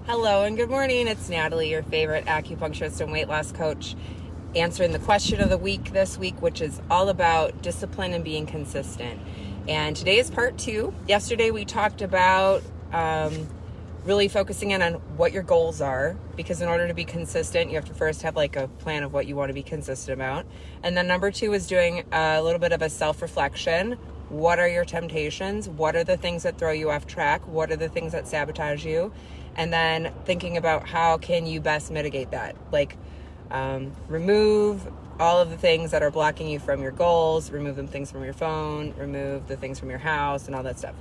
Hello and good morning. It's Natalie, your favorite acupuncturist and weight loss coach, answering the question of the week this week, which is all about discipline and being consistent. And today is part 2. Yesterday we talked about really focusing in on what your goals are, because in order to be consistent, you have to first have like a plan of what you want to be consistent about. And then number 2 is doing a little bit of a self-reflection. What are your temptations? What are the things that throw you off track? What are the things that sabotage you? And then thinking about how can you best mitigate that? Like remove all of the things that are blocking you from your goals, remove the things from your phone, remove the things from your house and all that stuff.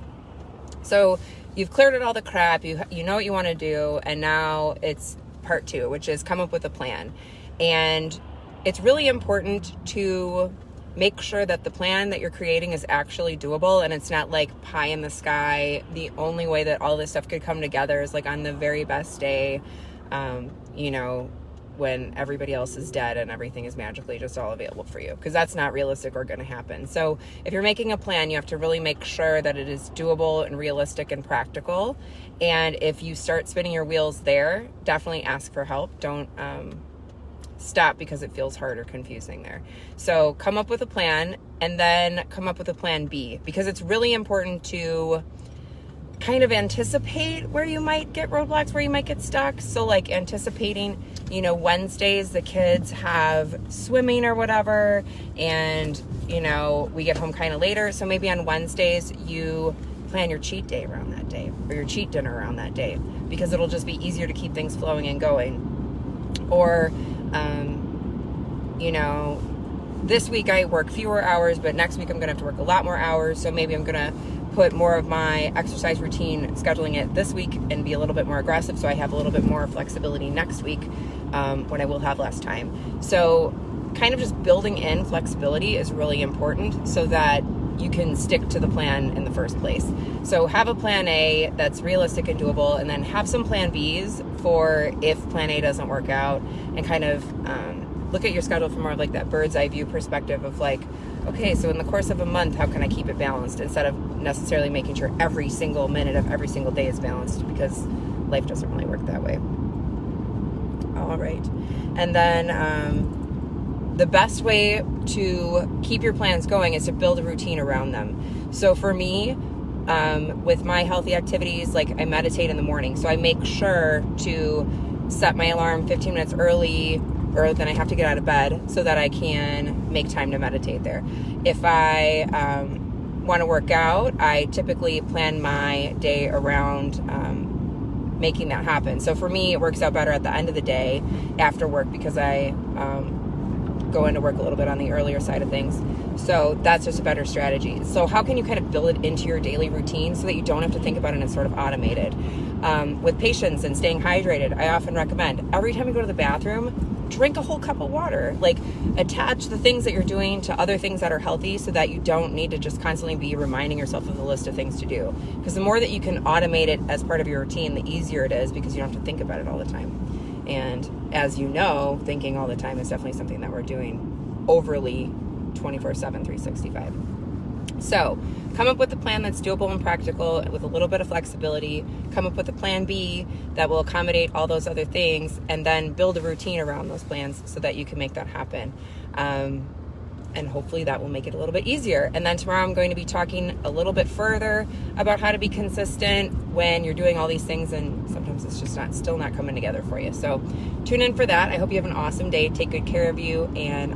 So you've cleared out all the crap, you know what you want to do, and now it's part 2, which is come up with a plan. And it's really important to make sure that the plan that you're creating is actually doable and it's not like pie in the sky. The only way that all this stuff could come together is like on the very best day, when everybody else is dead and everything is magically just all available for you, because that's not realistic or going to happen. So if you're making a plan, you have to really make sure that it is doable and realistic and practical. And if you start spinning your wheels there, definitely ask for help. Don't stop because it feels hard or confusing there. So come up with a plan and then come up with a plan B, because it's really important to kind of anticipate where you might get roadblocks, where you might get stuck. So like anticipating, Wednesdays the kids have swimming or whatever, and we get home kind of later. So maybe on Wednesdays you plan your cheat day around that day, or your cheat dinner around that day, because it'll just be easier to keep things flowing and going. Or this week I work fewer hours, but next week I'm going to have to work a lot more hours. So maybe I'm going to put more of my exercise routine, scheduling it this week, and be a little bit more aggressive, so I have a little bit more flexibility next week when I will have less time. So kind of just building in flexibility is really important so that you can stick to the plan in the first place. So have a plan A that's realistic and doable, and then have some plan Bs for if plan A doesn't work out, and kind of look at your schedule from more of like that bird's eye view perspective of like, okay, so in the course of a month, how can I keep it balanced, instead of necessarily making sure every single minute of every single day is balanced, because life doesn't really work that way. All right. And then the best way to keep your plans going is to build a routine around them. So for me, with my healthy activities, like I meditate in the morning. So I make sure to set my alarm 15 minutes early, or then I have to get out of bed so that I can make time to meditate there. If I want to work out, I typically plan my day around making that happen. So for me, it works out better at the end of the day after work, because I go into work a little bit on the earlier side of things. So that's just a better strategy. So how can you kind of build it into your daily routine so that you don't have to think about it and it's sort of automated? With patience and staying hydrated, I often recommend every time you go to the bathroom, drink a whole cup of water. Like attach the things that you're doing to other things that are healthy, so that you don't need to just constantly be reminding yourself of the list of things to do. Because the more that you can automate it as part of your routine, the easier it is, because you don't have to think about it all the time. And as you know, thinking all the time is definitely something that we're doing overly 24/7, 365. So come up with a plan that's doable and practical with a little bit of flexibility. Come up with a plan B that will accommodate all those other things, and then build a routine around those plans so that you can make that happen. And hopefully that will make it a little bit easier. And then tomorrow I'm going to be talking a little bit further about how to be consistent when you're doing all these things and sometimes it's just still not coming together for you. So tune in for that. I hope you have an awesome day. Take good care of you, and